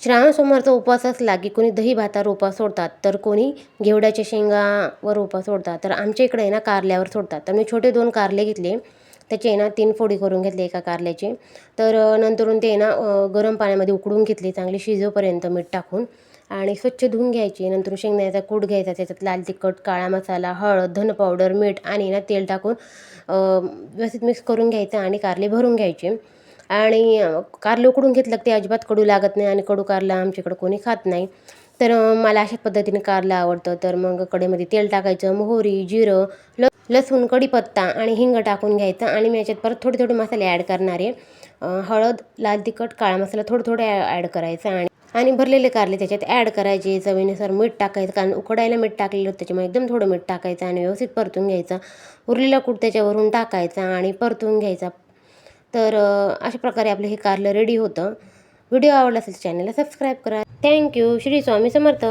श्रावण सोमवारचा उपवास असला की कोणी दही भातावर उपवास सोडतात, तर कोणी घेवड्याच्या शेंगावर उपवास सोडतात. तर आमच्या इकडे आहे ना कारल्यावर सोडतात. तर मी छोटे 2 कारले घेतले, त्याचे आहे ना 3 फोडी करून घेतले एका कारल्याचे. तर नंतरून ते आहे ना गरम पाण्यामध्ये उकळून घेतले चांगले शिजेपर्यंत मीठ टाकून आणि स्वच्छ धुवून घ्यायचे. नंतर शेंगदाण्याचा कूट घ्यायचा, त्याच्यात लाल तिखट, काळा मसाला, हळद, धन पावडर, मीठ आणि ना तेल टाकून व्यवस्थित मिक्स करून घ्यायचं आणि कारले भरून घ्यायचे. आणि कारलं उकडून घेतलं ते अजिबात कडू लागत नाही आणि कडू कारलं आमच्याकडं कोणी खात नाही. तर मला अशाच पद्धतीने कारलं आवडतं. तर मग कढईमध्ये तेल टाकायचं, मोहरी, जिरं, लसूण, कढीपत्ता आणि हिंग टाकून घ्यायचं आणि मी याच्यात परत थोडे थोडे मसाले ॲड करणार आहे. हळद, लाल तिखट, काळा मसाला थोडं ॲड करायचा आणि भरलेले कारले त्याच्यात ॲड करायचे. चवीनुसार मीठ टाकायचं, कारण उकडायला मीठ टाकलेलं त्याच्यामुळे एकदम थोडं मीठ टाकायचं आणि व्यवस्थित परतून घ्यायचं. उरलेला कूट त्याच्यावरून टाकायचा आणि परतून घ्यायचा. तर अशा प्रकारे आपलं हे कारलं रेडी होतं. व्हिडिओ आवडला असेल चॅनलला सबस्क्राईब करा. थँक्यू. श्री स्वामी समर्थ.